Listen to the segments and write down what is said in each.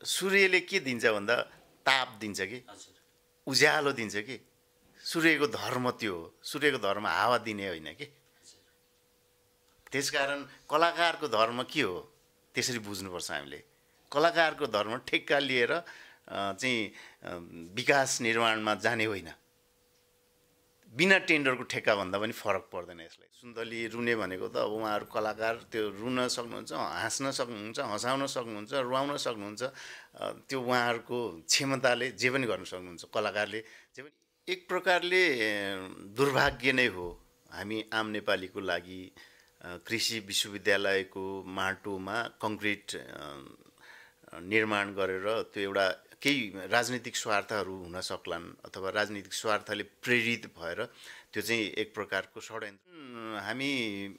सूर्यले के दिन्छ भन्दा ताप दिन्छ कि उज्यालो दिन्छ कि सूर्यको धर्म त्यो हो। सूर्यको धर्म हावा दिने होइन कि। त्यसकारण कलाकारको धर्म के हो त्यसरी बुझ्नुपर्छ हामीले। कलाकारको धर्म ठेक्का लिएर चाहिँ विकास निर्माणमा जाने होइन। बिना टेन्डरको ठेक्का भन्दा पनि फरक पर्दैन यसलाई। सुन्दली रुने भनेको त अब उहाँहरू कलाकार त्यो रुन सक्नुहुन्छ, हाँस्न सक्नुहुन्छ, हँसाउन सक्नुहुन्छ, रुवाउन सक्नुहुन्छ। त्यो उहाँहरूको क्षमताले जे पनि गर्न सक्नुहुन्छ कलाकारले जे पनि। एक प्रकारले दुर्भाग्य नै हो हामी आम नेपालीको लागि कृषि विश्वविद्यालयको माटोमा कङ्क्रिट निर्माण गरेर त्यो एउटा केही राजनीतिक स्वार्थहरू हुन सक्लान् अथवा राजनीतिक स्वार्थले प्रेरित भएर त्यो चाहिँ एक प्रकारको षड्यन्त्र। हामी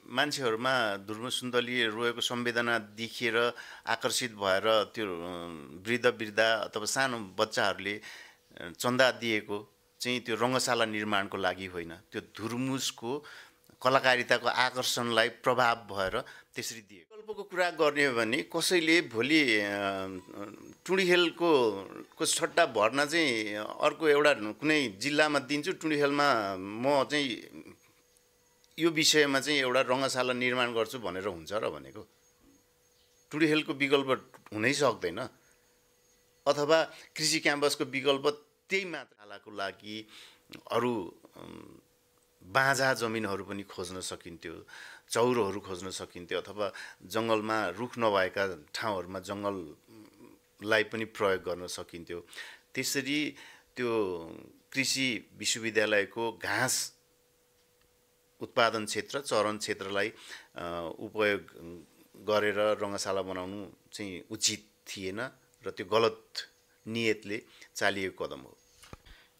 मान्छेहरूमा ध्रुव सुन्दली रोएको संवेदना देखेर आकर्षित भएर त्यो वृद्ध वृद्धा अथवा सानो बच्चाहरूले चन्दा दिएको चाहिँ त्यो रङ्गशाला निर्माणको लागि होइन, त्यो धुर्मुसको कलाकारिताको आकर्षणलाई प्रभाव भएर त्यसरी दिए। विकल्पको कुरा गर्ने हो भने कसैले भोलि टुँडिखेलको सट्टा भर्ना चाहिँ अर्को एउटा कुनै जिल्लामा दिन्छु, टुँडिखेलमा म चाहिँ यो विषयमा चाहिँ एउटा रङ्गशाला निर्माण गर्छु भनेर हुन्छ र भनेको? टुँडिखेलको विकल्प हुनै सक्दैन। अथवा कृषि क्याम्पसको विकल्प त्यही मात्राको लागि अरू बाँझा जमिनहरू पनि खोज्न सकिन्थ्यो, चौरोहरू खोज्न सकिन्थ्यो, अथवा जङ्गलमा रुख नभएका ठाउँहरूमा जङ्गललाई पनि प्रयोग गर्न सकिन्थ्यो। त्यसरी त्यो कृषि विश्वविद्यालयको घाँस उत्पादन क्षेत्र, चरण क्षेत्रलाई उपयोग गरेर रङ्गशाला बनाउनु चाहिँ उचित थिएन र त्यो गलत नियतले चालिएको कदम हो।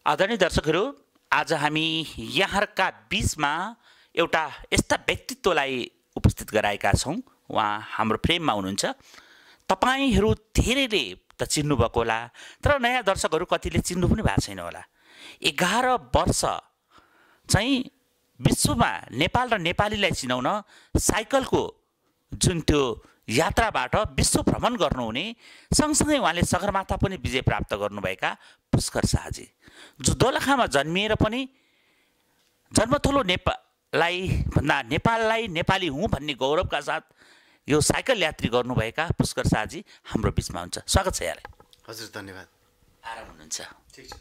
आदरणीय दर्शकहरू, आज हामी यहाँका बीचमा एउटा यस्ता व्यक्तित्वलाई उपस्थित गराएका छौँ। उहाँ हाम्रो फ्रेममा हुनुहुन्छ। तपाईहरू धेरैले त चिन्नुभएको होला, तर नयाँ दर्शकहरू कतिले चिन्नु पनि भएको छैन होला। 11 वर्ष चाहिँ विश्वमा नेपाल र नेपालीलाई चिनाउन साइकलको जुन त्यो यात्राबाट विश्व भ्रमण गर्नुहुने, सँगसँगै उहाँले सगरमाथा पनि विजय प्राप्त गर्नुभएका पुष्कर शाहजी, जो दोलखामा जन्मिएर पनि जन्मथलो नेपाललाई नेपाली हुँ भन्ने गौरवका साथ यो साइकल यात्री गर्नुभएका पुष्कर शाहजी हाम्रो बिचमा हुन्छ। स्वागत छ यहाँलाई। हजुर, धन्यवाद। आराम हुनुहुन्छ? ठिक छ।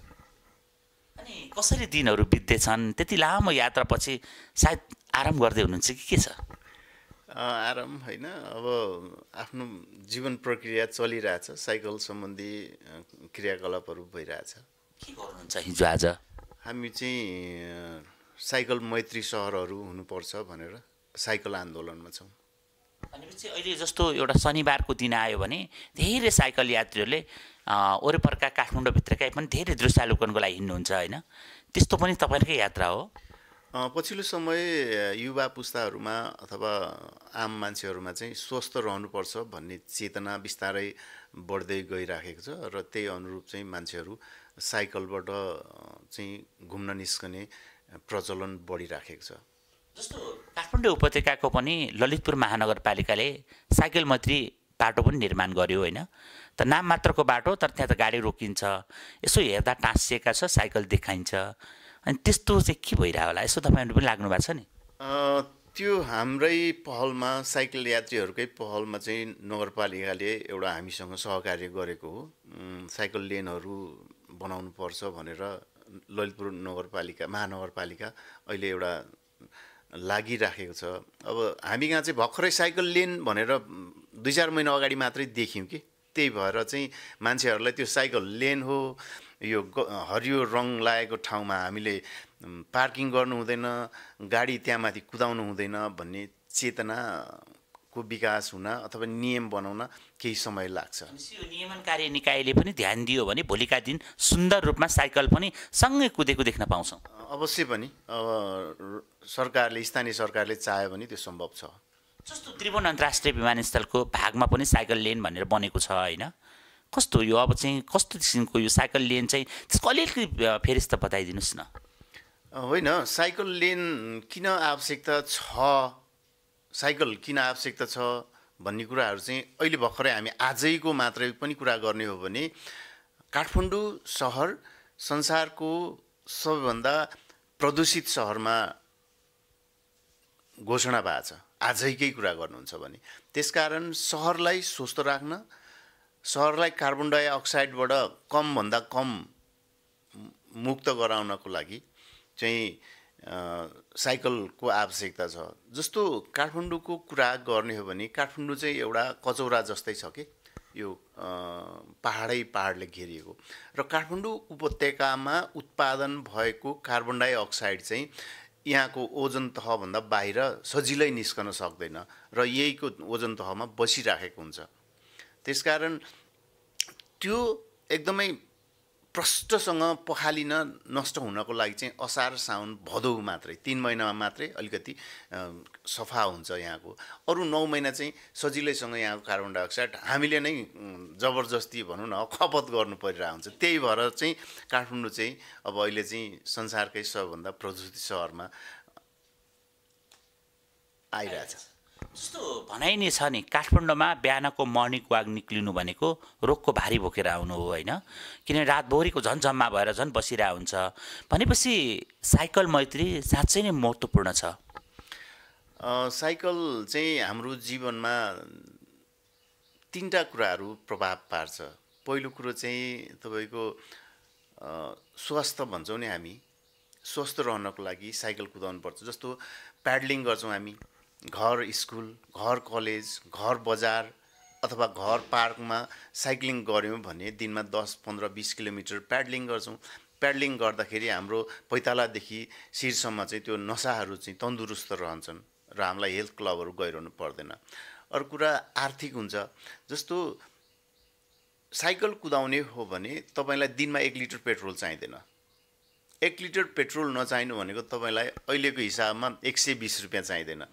अनि कसरी दिनहरू बित्दैछन्? त्यति लामो यात्रापछि सायद आराम गर्दै हुनुहुन्छ कि के छ? आराम होइन, अब आफ्नो जीवन प्रक्रिया चलिरहेछ, साइकल सम्बन्धी क्रियाकलापहरू भइरहेछ। के गर्नुहुन्छ हिजो आज? हामी चाहिँ साइकल मैत्री सहरहरू हुनुपर्छ भनेर साइकल आन्दोलनमा छौँ। भनेपछि अहिले जस्तो एउटा शनिबारको दिन आयो भने धेरै साइकल यात्रीहरूले वरिपरका काठमाडौँभित्रका पनि धेरै दृश्यावलोकनको लागि हिँड्नुहुन्छ होइन? त्यस्तो पनि तपाईँहरूकै यात्रा हो? पछिल्लो समय युवा पुस्ताहरूमा अथवा आम मान्छेहरूमा चाहिँ स्वस्थ रहनुपर्छ भन्ने चेतना बिस्तारै बढ्दै गइराखेको छ र त्यही अनुरूप चाहिँ मान्छेहरू साइकलबाट चाहिँ घुम्न निस्कने प्रचलन बढिराखेको छ। जस्तो काठमाडौँ उपत्यकाको पनि ललितपुर महानगरपालिकाले साइकल मैत्री बाटो पनि निर्माण गर्यो होइन? त नाम मात्रको बाटो, तर त्यहाँ त गाडी रोकिन्छ, यसो हेर्दा टाँसिएका छ, साइकल देखाइन्छ। अनि त्यस्तो चाहिँ के भइरह्यो होला? यसो तपाईँहरू पनि लाग्नु भएको छ नि? त्यो हाम्रै पहलमा, साइकल यात्रीहरूकै पहलमा चाहिँ नगरपालिकाले एउटा हामीसँग सहकार्य गरेको हो। साइकल लेनहरू बनाउनु पर्छ भनेर ललितपुर महानगरपालिका अहिले एउटा लागिराखेको छ। अब हामी कहाँ चाहिँ भर्खरै साइकल लेन भनेर 2-4 महिना अगाडि मात्रै देख्यौँ कि, त्यही भएर चाहिँ मान्छेहरूलाई त्यो साइकल लेन हो, यो हरियो रङ लागेको ठाउँमा हामीले पार्किङ गर्नु हुँदैन, गाडी त्यहाँमाथि कुदाउनु हुँदैन भन्ने चेतनाको विकास हुन अथवा नियम बनाउन केही समय लाग्छ। यो नियमनकारी निकायले पनि ध्यान दियो भने भोलिका दिन सुन्दर रूपमा साइकल पनि सँगै कुदेको देख्न पाउँछौँ। अवश्य पनि अब सरकारले, स्थानीय सरकारले चाह्यो भने त्यो सम्भव छ। जस्तो त्रिभुवन अन्तर्राष्ट्रिय विमानस्थलको भागमा पनि साइकल लेन भनेर बनेको छ होइन? कस्तो यो अब चाहिँ कस्तो किसिमको यो साइकल लेन चाहिँ त्यसको अलिकति फेरि त बताइदिनुहोस् न। होइन, साइकल लेन किन आवश्यकता छ, साइकल किन आवश्यकता छ भन्ने कुराहरू चाहिँ अहिले भर्खरै हामी आजैको मात्रै पनि कुरा गर्ने हो भने काठमाडौँ सहर संसारको सबैभन्दा प्रदूषित सहरमा घोषणा भएको छ आजैकै कुरा गर्नुहुन्छ भने। त्यसकारण सहरलाई स्वस्थ राख्न, सहरलाई कार्बन डाइअक्साइडबाट कमभन्दा कम मुक्त गराउनको लागि चाहिँ साइकलको आवश्यकता छ। जस्तो काठमाडौँको कुरा गर्ने हो भने काठमाडौँ चाहिँ एउटा कचौरा जस्तै छ कि यो पहाडले घेरिएको र काठमाडौँ उपत्यकामा उत्पादन भएको कार्बन डाइअक्साइड चाहिँ यहाँको ओजन तहभन्दा बाहिर सजिलै निस्कन सक्दैन र यहीको ओजन तहमा बसिराखेको हुन्छ। त्यसकारण त्यो एकदमै प्रष्टसँग पखालिन नष्ट हुनको लागि चाहिँ असार साउन भदौ मात्रै 3 महिनामा मात्रै अलिकति सफा हुन्छ यहाँको। अरू 9 महिना चाहिँ सजिलैसँग यहाँको कार्बन डाइअक्साइड हामीले नै जबरजस्ती भनौँ न खपत गर्नु परिरहेको हुन्छ। त्यही भएर चाहिँ काठमाडौँ चाहिँ अब अहिले चाहिँ संसारकै सबभन्दा प्रदूषित सहरमा आइरहेछ। जस्तो भनाइ नै छ नि काठमाडौँमा बिहानको मर्निङ वाक निक्लिनु भनेको रोगको भारी बोकेर आउनु हो होइन, किनभने रातभरिको झन् जम्मा भएर झन् बसिरहेको हुन्छ। भनेपछि साइकल मैत्री साँच्चै नै महत्त्वपूर्ण छ। साइकल चाहिँ हाम्रो जीवनमा 3टा कुराहरू प्रभाव पार्छ। पहिलो कुरो चाहिँ तपाईँको स्वास्थ्य भन्छौँ नि, हामी स्वस्थ रहनको लागि साइकल कुदाउनु पर्छ। जस्तो प्याडलिङ गर्छौँ हामी, घर स्कुल, घर कलेज, घर बजार अथवा घर पार्कमा साइक्लिङ गऱ्यौँ भने दिनमा 10, 15, 20 किलोमिटर प्याडलिङ गर्छौँ। प्याडलिङ गर्दाखेरि हाम्रो पैतालादेखि शिरसम्म चाहिँ त्यो नसाहरू चाहिँ तन्दुरुस्त रहन्छन् र हामीलाई हेल्थ क्लबहरू गइरहनु पर्दैन। अर्को कुरा आर्थिक हुन्छ। जस्तो साइकल कुदाउने हो भने तपाईँलाई दिनमा 1 लिटर पेट्रोल चाहिँदैन। 1 लिटर पेट्रोल नचाहिनु भनेको तपाईँलाई अहिलेको हिसाबमा 120 रुपियाँ चाहिँदैन।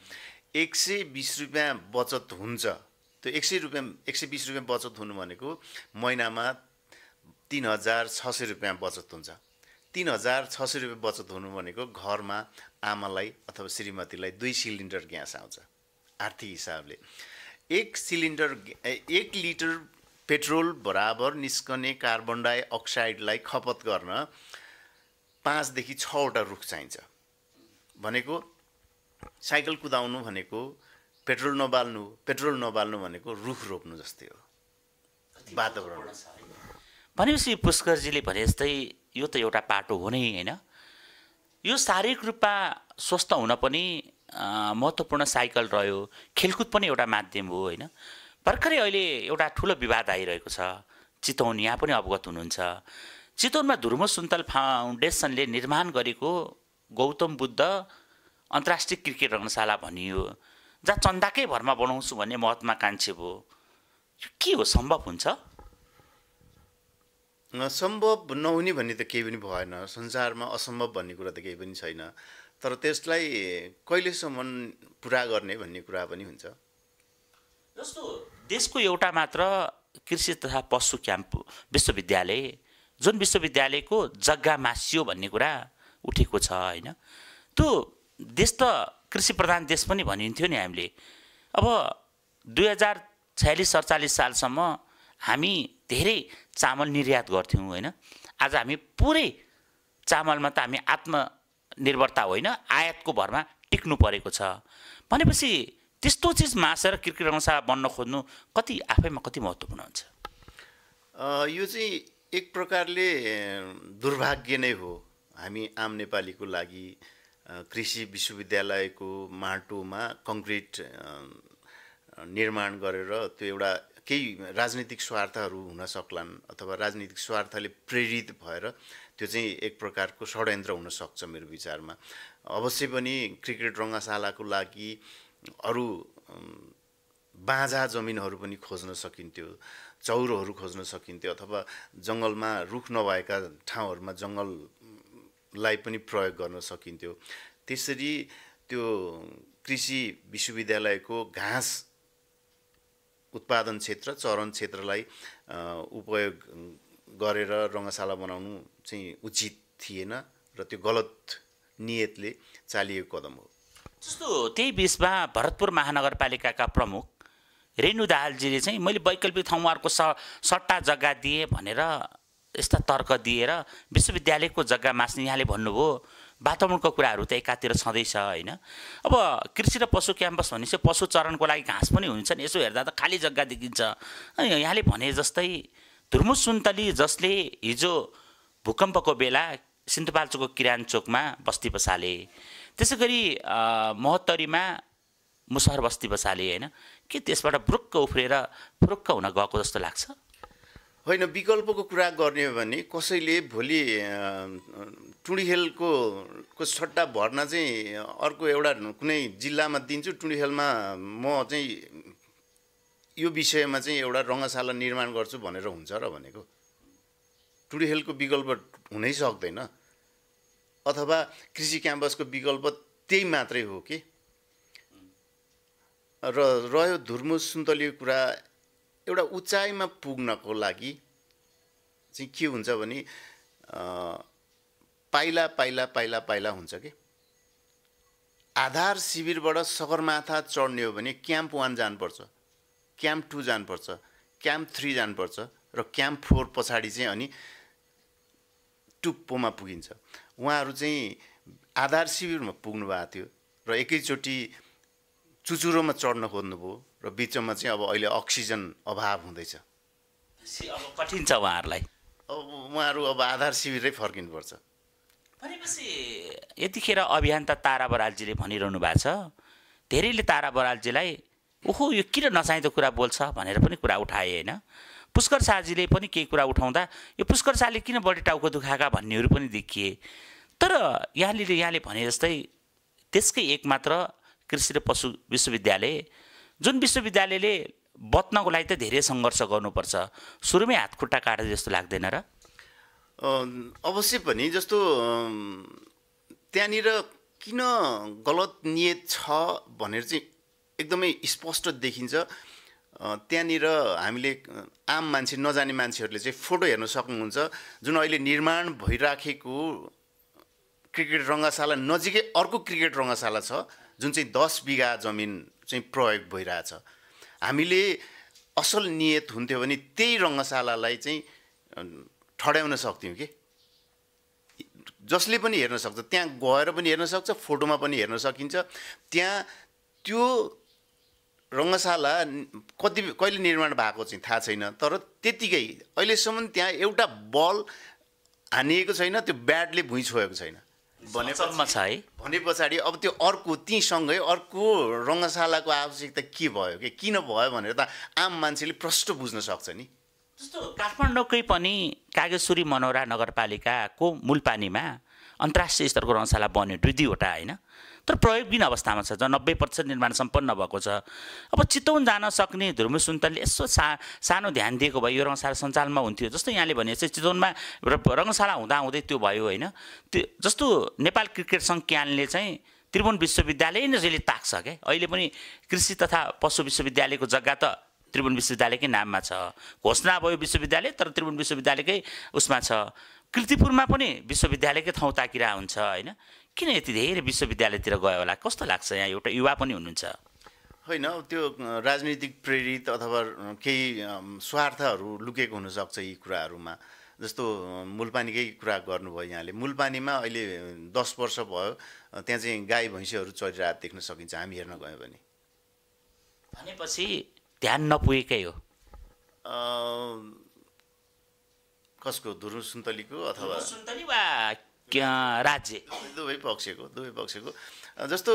120 रुपियाँ बचत हुन्छ। त्यो 120 रुपियाँ बचत हुनु भनेको महिनामा 3600 रुपियाँ बचत हुन्छ। 3600 रुपियाँ बचत हुनु भनेको घरमा आमालाई अथवा श्रीमतीलाई 2 सिलिन्डर ग्यास आउँछ। आर्थिक हिसाबले 1 लिटर पेट्रोल बराबर निस्कने कार्बन डाइअक्साइडलाई खपत गर्न 5 देखि 6 वटा रुख चाहिन्छ। भनेको साइकल कुदाउनु भनेको पेट्रोल नबाल्नु भनेको रुख रोप्नु जस्तै हो वातावरण। भनेपछि पुष्करजीले भने जस्तै यो त एउटा पाटो हो नै होइन, यो शारीरिक रूपमा स्वस्थ हुन पनि महत्त्वपूर्ण साइकल रह्यो, खेलकुद पनि एउटा माध्यम हो होइन। भर्खरै अहिले एउटा ठुलो विवाद आइरहेको छ, चितवन यहाँ पनि अवगत हुनुहुन्छ। चितवनमा धुर्म सुन्तल फाउन्डेसनले निर्माण गरेको गौतम बुद्ध अन्तर्राष्ट्रिय क्रिकेट रङ्गशाला भनियो, जहाँ चन्दाकै भरमा बनाउँछु भन्ने महत्त्वाकाङ्क्षी भयो। के हो, सम्भव हुन्छ? सम्भव नहुने भन्ने त केही पनि भएन। संसारमा असम्भव भन्ने कुरा त केही पनि छैन। तर त्यसलाई कहिलेसम्म पुरा गर्ने भन्ने कुरा पनि हुन्छ। जस्तो देशको एउटा मात्र कृषि तथा पशु क्याम्प विश्वविद्यालय, जुन विश्वविद्यालयको जग्गा मासियो भन्ने कुरा उठेको छ होइन। त्यो देश त कृषि प्रधान देश पनि भनिन्थ्यो नि हामीले। अब 2046-47 सालसम्म हामी धेरै चामल निर्यात गर्थ्यौँ होइन। आज हामी पुरै चामलमा त हामी आत्मनिर्भरता होइन, आयातको भरमा टिक्नु परेको छ। भनेपछि त्यस्तो चिज मासेर क्रिकेट रङ्गशाला बन्न खोज्नु आफैमा कति महत्त्वपूर्ण हुन्छ? यो चाहिँ एक प्रकारले दुर्भाग्य नै हो हामी आम नेपालीको लागि। कृषि विश्वविद्यालयको माटोमा कङ्क्रिट निर्माण गरेर त्यो एउटा केही राजनीतिक स्वार्थहरू हुन सक्लान् अथवा राजनीतिक स्वार्थले प्रेरित भएर त्यो चाहिँ एक प्रकारको षड्यन्त्र हुन सक्छ मेरो विचारमा। अवश्य पनि क्रिकेट रङ्गशालाको लागि अरू बाँझा जमिनहरू पनि खोज्न सकिन्थ्यो, चौरोहरू खोज्न सकिन्थ्यो अथवा जङ्गलमा रुख नभएका ठाउँहरूमा जङ्गललाई पनि प्रयोग गर्न सकिन्थ्यो। त्यसरी त्यो कृषि विश्वविद्यालयको घाँस उत्पादन क्षेत्र, चरण क्षेत्रलाई उपयोग गरेर रङ्गशाला बनाउनु चाहिँ उचित थिएन र त्यो गलत नियतले चालिएको कदम हो। जस्तो त्यही बिचमा भरतपुर महानगरपालिकाका प्रमुख रेणु दाहालजीले चाहिँ मैले वैकल्पिक ठाउँमा अर्को सट्टा जग्गा दिएँ भनेर यस्ता तर्क दिएर विश्वविद्यालयको जग्गा मास्ने यहाँले भन्नुभयो। वातावरणको कुराहरू त एकातिर छँदैछ होइन। अब कृषि र पशु क्याम्पस भनेपछि पशु चरणको लागि घाँस पनि हुन्छ नि, यसो हेर्दा त खाली जग्गा देखिन्छ। अनि यहाँले भने जस्तै धुर्मु सुन्तली जसले हिजो भूकम्पको बेला सिन्धुपाल्चोकको किरान चोकमा बस्ती बसाले, त्यसै गरी महोत्तरीमा मुसहर बस्ती बसाले होइन, के त्यसबाट ब्रुक्क उफ्रेर फुरुक्क हुन गएको जस्तो लाग्छ? होइन, विकल्पको कुरा गर्ने हो भने कसैले भोलि टुँडिखेलको सट्टा भर्ना चाहिँ अर्को एउटा कुनै जिल्लामा दिन्छु, टुँडिखेलमा म चाहिँ यो विषयमा चाहिँ एउटा रङ्गशाला निर्माण गर्छु भनेर हुन्छ र भनेको? टुँडिखेलको विकल्प हुनै सक्दैन। अथवा कृषि क्याम्पसको विकल्प त्यही मात्रै हो कि? र रह्यो धुर्मु सुन्तलीको कुरा, एउटा उचाइमा पुग्नको लागि चाहिँ के हुन्छ भने पाइला पाइला पाइला पाइला हुन्छ कि। आधार शिविरबाट सगरमाथा चढ्ने हो भने क्याम्प 1 जानुपर्छ, क्याम्प 2 जानुपर्छ, क्याम्प 3 जानुपर्छ र क्याम्प 4 पछाडि चाहिँ अनि टुप्पोमा पुगिन्छ। उहाँहरू चाहिँ आधार शिविरमा पुग्नु भएको थियो र एकैचोटि चुचुरोमा चढ्न खोज्नुभयो र बिचमा चाहिँ अब अहिले अक्सिजन अभाव हुँदैछ। अब कठिन छ उहाँहरूलाई। अब उहाँहरू अब आधार शिविरै फर्किनुपर्छ। भनेपछि यतिखेर अभियन्ता तारा बरालजीले भनिरहनु भएको छ, धेरैले तारा बरालजीलाई ओहो यो किन नचाहिँदो कुरा बोल्छ भनेर पनि कुरा उठाए होइन। पुष्कर शाहजीले पनि केही कुरा उठाउँदा यो पुष्कर शाहले किन बढी टाउको दुखाएका भन्नेहरू पनि देखिए। तर यहाँले भने जस्तै त्यसकै एकमात्र कृषि र पशु विश्वविद्यालय, जुन विश्वविद्यालयले बच्नको लागि त धेरै सङ्घर्ष गर्नुपर्छ, सुरुमै हातखुट्टा काटे जस्तो लाग्दैन र? अवश्य पनि। जस्तो त्यहाँनिर किन गलत नियत छ भनेर चाहिँ एकदमै स्पष्ट देखिन्छ। त्यहाँनिर हामीले आम मान्छे, नजाने मान्छेहरूले चाहिँ फोटो हेर्न सक्नुहुन्छ। जुन अहिले निर्माण भइराखेको क्रिकेट रङ्गशाला नजिकै अर्को क्रिकेट रङ्गशाला छ, जुन चाहिँ 10 बिघा जमिन चाहिँ प्रयोग भइरहेछ। हामीले असल नियत हुन्थ्यो भने त्यही रङ्गशालालाई चाहिँ ठड्याउन सक्थ्यौँ कि। जसले पनि हेर्न सक्छ, त्यहाँ गएर पनि हेर्न सक्छ, फोटोमा पनि हेर्न सकिन्छ। त्यहाँ त्यो रङ्गशाला कहिले निर्माण भएको चाहिँ थाहा छैन, तर त्यतिकै अहिलेसम्म त्यहाँ एउटा बल हानिएको छैन, त्यो ब्याटले भुइँ छोएको छैन भने पछाडि अब त्यो अर्को तीसँगै अर्को रङ्गशालाको आवश्यकता के भयो कि, किन भयो भनेर त आम मान्छेले प्रष्ट बुझ्न सक्छ नि। जस्तो काठमाडौँकै पनि कागेश्वरी मनोरा नगरपालिकाको मूलपानीमा अन्तर्राष्ट्रिय स्तरको रङ्गशाला बन्यो 2-2वटा होइन, तर प्रयोगविहीन अवस्थामा छ, जहाँ 90% निर्माण सम्पन्न भएको छ। अब चितवन जान सक्ने धुर्मु सुन्तलीले यसो सानो ध्यान दिएको भए यो रङ्गशाला सञ्चालनमा हुन्थ्यो। जस्तो यहाँले भने चाहिँ चितवनमा रङ्गशाला हुँदाहुँदै त्यो भयो होइन। त्यो जस्तो नेपाल क्रिकेट सङ्घ क्यानले चाहिँ त्रिभुवन विश्वविद्यालय नै जहिले ताक्छ क्या। अहिले पनि कृषि तथा पशु विश्वविद्यालयको जग्गा त त्रिभुवन विश्वविद्यालयकै नाममा छ, घोषणा भयो विश्वविद्यालय, तर त्रिभुवन विश्वविद्यालयकै उसमा छ। कीर्तिपुरमा पनि विश्वविद्यालयकै ठाउँ ताकिरहेको हुन्छ होइन। किन यति धेरै विश्वविद्यालयतिर गयो होला? कस्तो लाग्छ? यहाँ एउटा युवा पनि हुनुहुन्छ। होइन, त्यो राजनीतिक प्रेरित अथवा केही स्वार्थहरू लुकेको हुनसक्छ यी कुराहरूमा। जस्तो मूलपानीकै कुरा गर्नुभयो यहाँले। मूलपानीमा अहिले 10 वर्ष भयो त्यहाँ चाहिँ गाई भैँसीहरू चरिरहेको देख्न सकिन्छ हामी हेर्न गयो भने। भनेपछि ध्यान नपुगेकै हो। कसको? धुर्मु सुन्तलीको अथवा सुन्तली वा राज्य? दुवै पक्षको। जस्तो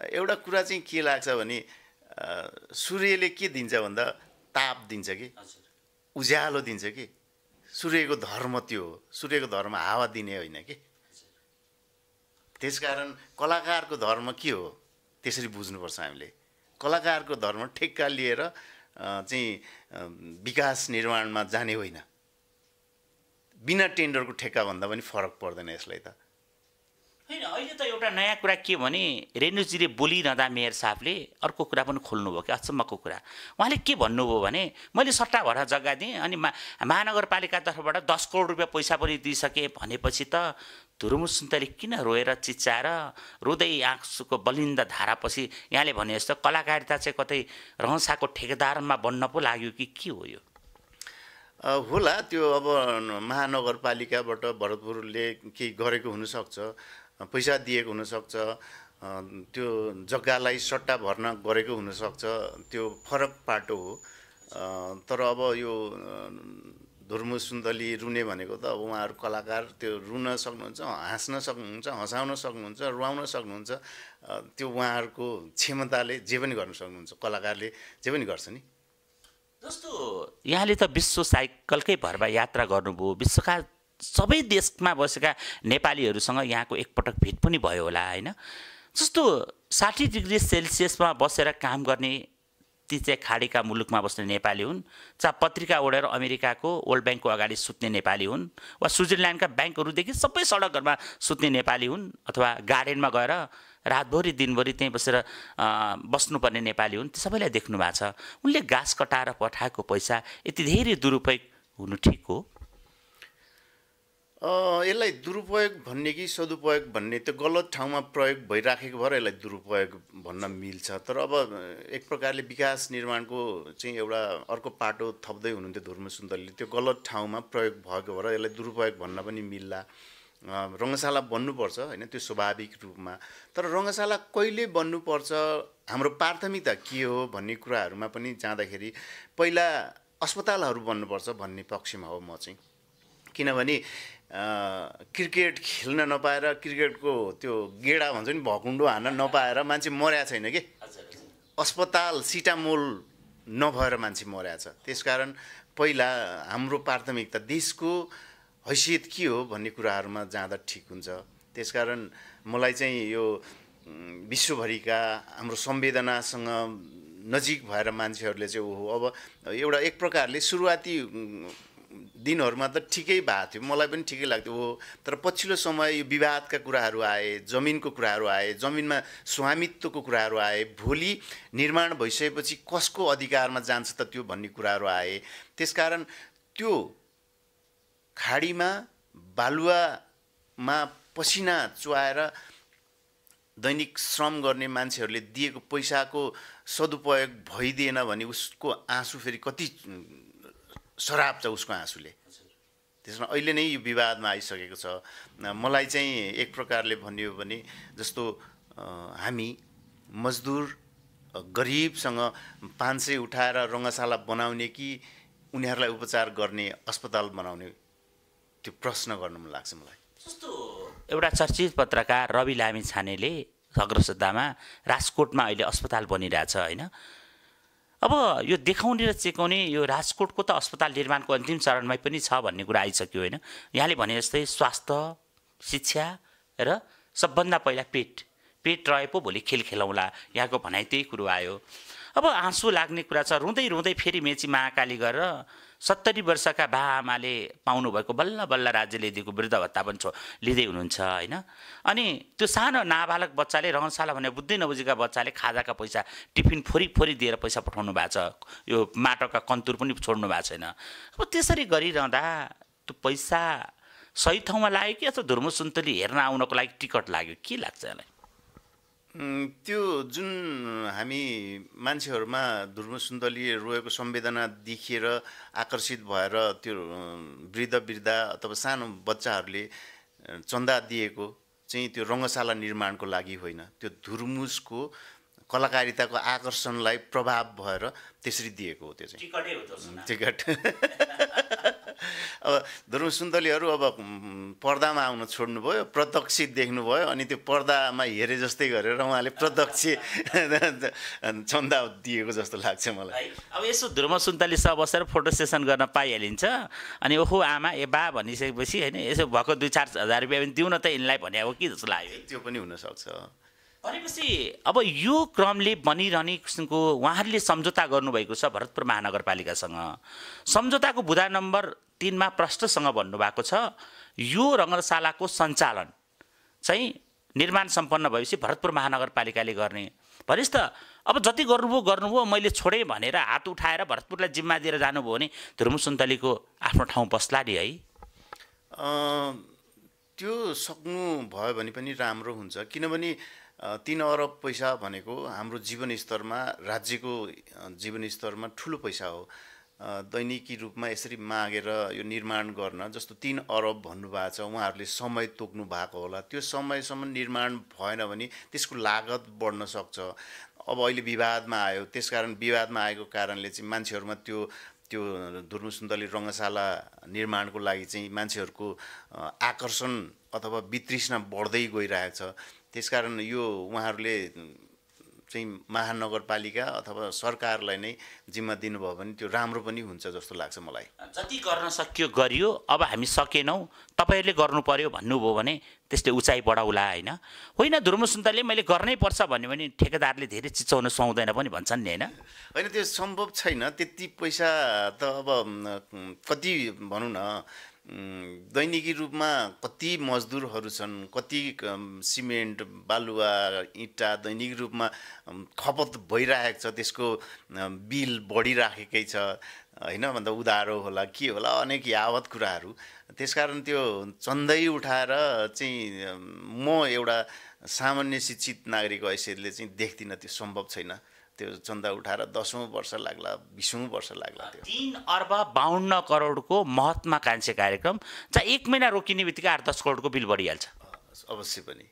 एउटा कुरा चाहिँ के लाग्छ भने सूर्यले के दिन्छ भन्दा ताप दिन्छ कि उज्यालो दिन्छ कि। सूर्यको धर्म त्यो हो। सूर्यको धर्म हावा दिने होइन कि। त्यसकारण कलाकारको धर्म के हो त्यसरी बुझ्नुपर्छ हामीले। कलाकारको धर्म ठेक्का लिएर चाहिँ विकास निर्माणमा जाने होइन। बिना टेन्डरको ठेक्का भन्दा पनि फरक पर्दैन यसलाई त। होइन अहिले त एउटा नयाँ कुरा के भने रेणुजीले बोलिरहँदा मेयर साहबले अर्को कुरा पनि खोल्नुभयो कि अचम्मको कुरा। उहाँले के भन्नुभयो भने मैले सट्टा भएर जग्गा दिएँ अनि महानगरपालिका तर्फबाट 10 करोड रुपियाँ पैसा पनि दिइसकेँ भनेपछि त धुर्मु सुन्तले किन रोएर चिच्चाएर रुँदै आँसुको बलिन्द धारापछि यहाँले भने जस्तो कलाकारिता चाहिँ कतै रहसाको ठेकेदारमा बन्न पो लाग्यो कि के हो यो? होला त्यो अब महानगरपालिकाबाट भरतपुरले केही गरेको हुनसक्छ, पैसा दिएको हुनसक्छ, त्यो जग्गालाई सट्टा भर्न गरेको हुनसक्छ, त्यो फरक पाटो हो। तर अब यो धुर्मु सुन्तली रुने भनेको त अब उहाँहरू कलाकार, त्यो रुन सक्नुहुन्छ, हाँस्न सक्नुहुन्छ, हँसाउन सक्नुहुन्छ, रुवाउन सक्नुहुन्छ, त्यो उहाँहरूको क्षमताले जे पनि गर्न सक्नुहुन्छ, कलाकारले जे पनि गर्छ नि। जस्तो यहाँले त विश्व साइकलकै भरमा यात्रा गर्नुभयो, विश्वका सबै देशमा बसेका नेपालीहरूसँग यहाँको एकपटक भेट पनि भयो होला होइन? जस्तो 60 डिग्री सेल्सियसमा बसेर काम गर्ने ती चाहिँ खाडीका मुलुकमा बस्ने नेपाली हुन्, चाहे पत्रिका ओढेर अमेरिकाको वर्ल्ड ब्याङ्कको अगाडि सुत्ने नेपाली हुन्, वा स्विजरल्यान्डका ब्याङ्कहरूदेखि सबै सडकहरूमा सुत्ने नेपाली हुन्, अथवा गार्डनमा गएर रातभरि दिनभरि त्यहीँ बसेर बस्नुपर्ने नेपाली हुन्, त्यो सबैलाई देख्नु भएको छ। उनले घाँस कटाएर पठाएको पैसा यति धेरै दुरुपयोग हुनु ठिक हो? यसलाई दुरुपयोग भन्ने कि सदुपयोग भन्ने, त्यो गलत ठाउँमा प्रयोग भइराखेको भएर यसलाई दुरुपयोग भन्न मिल्छ। तर अब एक प्रकारले विकास निर्माणको चाहिँ एउटा अर्को पाटो थप्दै हुनुहुन्थ्यो धुर्मु सुन्तलीले, त्यो गलत ठाउँमा प्रयोग भएको भएर यसलाई दुरुपयोग भन्न पनि मिल्ला। रङ्गशाला बन्नुपर्छ होइन, त्यो स्वाभाविक रूपमा। तर रङ्गशाला कहिले बन्नुपर्छ, हाम्रो प्राथमिकता के हो भन्ने कुराहरूमा पनि जाँदाखेरि पहिला अस्पतालहरू बन्नुपर्छ भन्ने पक्षमा हो म चाहिँ। किनभने क्रिकेट खेल्न नपाएर, क्रिकेटको त्यो गेडा भन्छ नि, भकुन्डो हान्न नपाएर मान्छे मर्या छैन कि, अस्पताल सिटामोल नभएर मान्छे मर्या छ। त्यसकारण पहिला हाम्रो प्राथमिकता देशको हैसियत के हो भन्ने कुराहरूमा जाँदा ठिक हुन्छ। त्यसकारण मलाई चाहिँ यो विश्वभरिका हाम्रो संवेदनासँग नजिक भएर मान्छेहरूले चाहिँ ओहो, अब एउटा एक प्रकारले सुरुवाती दिनहरूमा त ठिकै भएको थियो, मलाई पनि ठिकै लाग्थ्यो हो। तर पछिल्लो समय यो विवादका कुराहरू आए, जमिनको कुराहरू आए, जमिनमा स्वामित्वको कुराहरू आए, भोलि निर्माण भइसकेपछि कसको अधिकारमा जान्छ त त्यो भन्ने कुराहरू आए। त्यसकारण त्यो खाडीमा बालुवामा पसिना चुहाएर दैनिक श्रम गर्ने मान्छेहरूले दिएको पैसाको सदुपयोग भइदिएन भने उसको आँसु फेरि कति सराप छ उसको आँसुले। त्यसमा अहिले नै यो विवादमा आइसकेको छ। मलाई चाहिँ एक प्रकारले भनियो भने जस्तो हामी मजदुर गरिबसँग 500 उठाएर रङ्गशाला बनाउने कि उनीहरूलाई उपचार गर्ने अस्पताल बनाउने, त्यो प्रश्न गर्न मन लाग्छ मलाई। जस्तो एउटा चर्चित पत्रकार रवि लामिछानेले अग्रसत्तामा राजकोटमा अहिले अस्पताल बनिरहेछ होइन? अब यो देखाउने र चेकाउने यो राजकोटको त अस्पताल निर्माणको अन्तिम चरणमै पनि छ भन्ने कुरा आइसक्यो होइन? यहाँले भने जस्तै स्वास्थ्य, शिक्षा र सबभन्दा पहिला पेट रहे पो भोलि खेल खेलौँला, यहाँको भनाइ त्यही कुरो आयो। अब आँसु लाग्ने कुरा छ। रुँदै रुँदै फेरि मेची महाकाली गरेर 70 वर्षका बाआमाले पाउनुभएको बल्ल बल्ल राज्यले दिएको वृद्ध भत्ता पनि लिँदै हुनुहुन्छ होइन? अनि त्यो सानो नाबालक बच्चाले, रङ्गशाला भने बुझ्दै नबुझेका बच्चाले खाजाका पैसा टिफिन फोरी दिएर पैसा पठाउनु भएको छ, यो माटोका कन्तुर पनि छोड्नु भएको छैन। अब त्यसरी गरिरहँदा त्यो पैसा सही ठाउँमा लाग्यो कि अथवा धुर्मु सुन्तली हेर्न आउनको लागि टिकट लाग्यो, के लाग्छ यसलाई? त्यो जुन हामी मान्छेहरूमा धुर्मु सुन्तली रोएको संवेदना देखिएर आकर्षित भएर त्यो वृद्धा अथवा सानो बच्चाहरूले चन्दा दिएको चाहिँ त्यो रङ्गशाला निर्माणको लागि होइन, त्यो धुर्मुसको कलाकारिताको आकर्षणलाई प्रभाव भएर त्यसरी दिएको हो। त्यो चाहिँ टिकट। अब धुर्मु सुन्तलीहरू अब पर्दामा आउन छोड्नुभयो, प्रत्यक्ष देख्नुभयो, अनि त्यो पर्दामा हेरे जस्तै गरेर उहाँले प्रत्यक्ष चन्दा दिएको जस्तो लाग्छ मलाई। अब यसो धुर्मु सुन्तलीसँग बसेर फोटो सेसन गर्न पाइहालिन्छ, अनि ओहो आमा ए बा भनिसकेपछि होइन यसो भएको 2-4 हजार रुपियाँ पनि दिउँ न त यिनलाई भने हो कि जस्तो लाग्यो। त्यो पनि हुनसक्छ। भनेपछि अब यो क्रमले बनिरहने किसिमको उहाँहरूले सम्झौता गर्नुभएको छ भरतपुर महानगरपालिकासँग। सम्झौताको बुँदा नम्बर 3मा प्रश्नसँग भन्नुभएको छ यो रङ्गशालाको सञ्चालन चाहिँ निर्माण सम्पन्न भएपछि भरतपुर महानगरपालिकाले गर्ने भनेस् त। अब जति गर्नुभयो मैले छोडेँ भनेर हात उठाएर भरतपुरलाई जिम्मा दिएर जानुभयो भने धुर्मु सुन्तलीको आफ्नो ठाउँ बस्ला नि है। त्यो सक्नु भयो भने पनि राम्रो हुन्छ, किनभने 3 अरब पैसा भनेको हाम्रो जीवनस्तरमा, राज्यको जीवनस्तरमा ठुलो पैसा हो। दैनिकी रूपमा यसरी मागेर यो निर्माण गर्न, जस्तो 3 अरब भन्नुभएको छ, उहाँहरूले समय तोक्नु भएको होला। त्यो समयसम्म निर्माण भएन भने त्यसको लागत बढ्न सक्छ। अब अहिले विवादमा आयो, त्यसकारण विवादमा आएको कारणले चाहिँ मान्छेहरूमा त्यो धुर्मु सुन्तली रङ्गशाला निर्माणको लागि चाहिँ मान्छेहरूको आकर्षण अथवा वितृष्णा बढ्दै गइरहेको छ। त्यसकारण यो उहाँहरूले चाहिँ महानगरपालिका अथवा सरकारलाई नै जिम्मा दिनुभयो भने त्यो राम्रो पनि हुन्छ जस्तो लाग्छ मलाई। जति गर्न सकियो गरियो, अब हामी सकेनौँ, तपाईँहरूले गर्नु पर्यो भन्नुभयो भने त्यसले उचाइ बढाउला होइन। होइन धुर्मु सुन्तलीले मैले गर्नै पर्छ भन्यो भने ठेकेदारले धेरै चिचाउन सुहाउँदैन पनि भन्छन् नि होइन। होइन त्यो सम्भव छैन। त्यति पैसा त अब कति भनौँ न, दैनिकी रूपमा कति मजदुरहरू छन्, कति सिमेन्ट बालुवा इँटा दैनिक रूपमा खपत भइरहेको छ, त्यसको बिल बढिराखेकै छ होइन। भन्दा उधारो होला के होला अनेक यावत कुराहरू। त्यसकारण त्यो चन्दै उठाएर चाहिँ म एउटा सामान्य शिक्षित नागरिक हैसियतले चाहिँ देख्दिनँ त्यो सम्भव छैन। त्यो चन्दा उठाएर 10औं वर्ष लाग्ला, 20औं वर्ष लाग्ला। त्यो 3 अर्ब 52 करोडको महत्त्वाकांक्षी कार्यक्रम चाहिँ 1 महिना रोकिने बित्तिकै 8-10 करोडको बिल बढिहाल्छ। अवश्य पनि।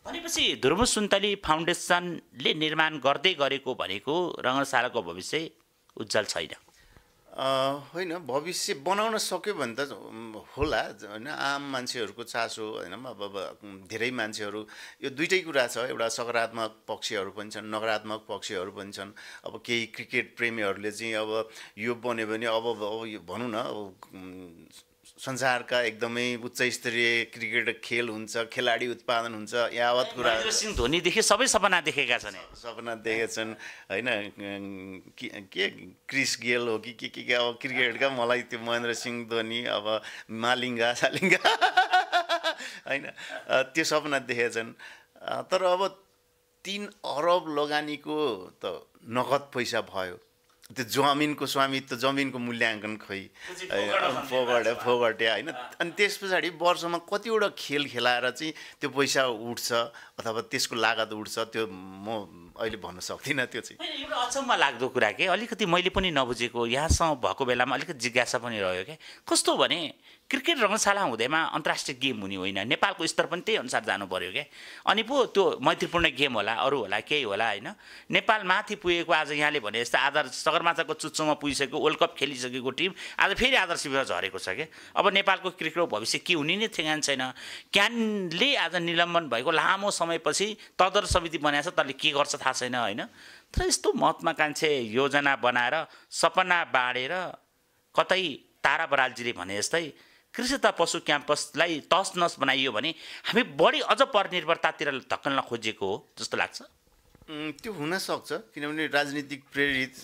भनेपछि धुर्मु सुन्तली फाउन्डेसनले निर्माण गर्दै गरेको भनेको रङ्गशालाको भविष्य उज्जवल छैन। होइन, भविष्य बनाउन सक्यो भने त होला होइन। आम मान्छेहरूको चासो होइन। अब धेरै मान्छेहरू, यो दुइटै कुरा छ, एउटा सकारात्मक पक्षहरू पनि छन्, नकारात्मक पक्षहरू पनि छन्। अब केही क्रिकेट प्रेमीहरूले चाहिँ अब यो बन्यो भने अब यो भनौँ न, अब संसारका एकदमै उच्च स्तरीय क्रिकेट खेल हुन्छ, खेलाडी उत्पादन हुन्छ, यावत कुरा। महेन्द्र सिंह धोनीदेखि सबै सपना देखेका छन्, सपना देखेछन् होइन। के क्रिस गेल हो कि के अब क्रिकेटका, मलाई त्यो महेन्द्र सिंह धोनी, अब मालिङ्गा सालिङ्गा होइन, त्यो सपना देखेछन्। तर अब 3 अरब लगानीको त नगद पैसा भयो। त्यो जमिनको स्वामित्व, जमिनको मूल्याङ्कन खोइ फोगटे होइन। अनि त्यस पछाडि वर्षमा कतिवटा खेल खेलाएर चाहिँ त्यो पैसा उठ्छ अथवा त्यसको लागत उठ्छ, त्यो म अहिले भन्न सक्दिनँ। त्यो चाहिँ एउटा अचम्म लाग्दो कुरा के, अलिकति मैले पनि नबुझेको, यहाँसँग भएको बेलामा अलिकति जिज्ञासा पनि रह्यो क्या। कस्तो भने क्रिकेट रङ्गशाला हुँदैमा अन्तर्राष्ट्रिय गेम हुने होइन, नेपालको स्तर पनि त्यही अनुसार जानु पर्यो क्या। अनि पो त्यो मैत्रीपूर्ण गेम होला, अरू होला, केही होला होइन। नेपाल माथि पुगेको आज यहाँले भने जस्तो आधार सगरमाथाको चुच्चोमा पुगिसकेको, वर्ल्ड कप खेलिसकेको टिम आज फेरि आदर्श शिविर झरेको छ क्या। अब नेपालको क्रिकेटको भविष्य के हुने नै ठेगान छैन। क्यानले आज निलम्बन भएको लामो समयपछि तदर्थ समिति बनाएको छ, त्यसले के गर्छ थाहा छैन होइन। तर यस्तो महत्त्वाकांक्षी योजना बनाएर सपना बाँडेर, कतै तारा बरालजीले भने जस्तै कृषि तथा पशु क्याम्पसलाई तस नस बनाइयो भने हामी बढी अझ परनिर्भरतातिर धक्कन खोजेको हो जस्तो लाग्छ। त्यो हुनसक्छ, किनभने राजनीतिक प्रेरित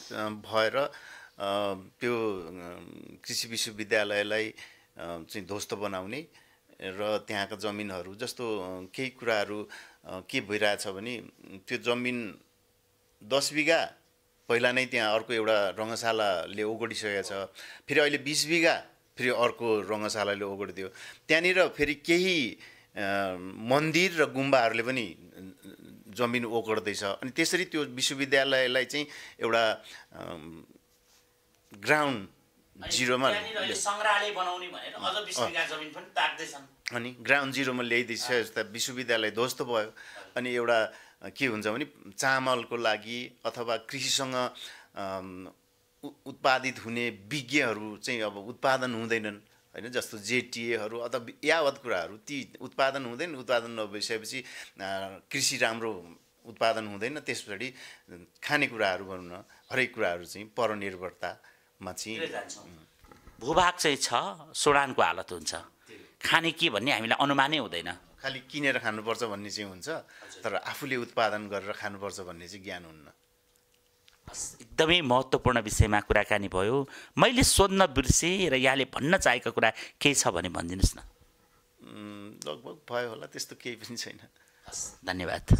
भएर त्यो कृषि विश्वविद्यालयलाई चाहिँ ध्वस्त बनाउने र त्यहाँका जमिनहरू, जस्तो केही कुराहरू के भइरहेछ भने त्यो जमिन 10 बिघा पहिला नै त्यहाँ अर्को एउटा रङ्गशालाले ओगटिसकेको छ, फेरि अहिले 20 बिघा फेरि अर्को रङ्गशालाले ओगटिदियो। त्यहाँनिर फेरि केही मन्दिर र गुम्बाहरूले पनि जमिन ओगट्दैछ। अनि त्यसरी त्यो विश्वविद्यालयलाई चाहिँ एउटा ग्राउन्ड जिरोमा सङ्ग्रहालय बनाउने भनेर अझ 20 बिघा जमिन पनि ताक्दैछन्। अनि ग्राउन्ड जिरोमा ल्याइदिन्छ, विश्वविद्यालय ध्वस्त भयो। अनि एउटा के हुन्छ भने चामलको लागि अथवा कृषिसँग उत्पादित हुने विज्ञहरू चाहिँ अब उत्पादन हुँदैनन् होइन। जस्तो जेटिएहरू अथवा यावत कुराहरू, ती उत्पादन हुँदैन। उत्पादन नभइसकेपछि कृषि राम्रो उत्पादन हुँदैन। त्यस पछाडि खानेकुराहरू भनौँ न, हरेक कुराहरू चाहिँ परनिर्भरतामा चाहिँ भूभाग चाहिँ छ, सोडानको हालत हुन्छ, खाने के भन्ने हामीलाई अनुमानै हुँदैन। खालि किनेर खानुपर्छ भन्ने चाहिँ हुन्छ, तर आफूले उत्पादन गरेर खानुपर्छ भन्ने चाहिँ ज्ञान हुन्न। एकदमै महत्त्वपूर्ण विषयमा कुराकानी भयो। मैले सोध्न बिर्सेँ र यहाँले भन्न चाहेको कुरा केही छ भने भनिदिनुहोस् न। लगभग भयो होला, त्यस्तो केही पनि छैन। धन्यवाद।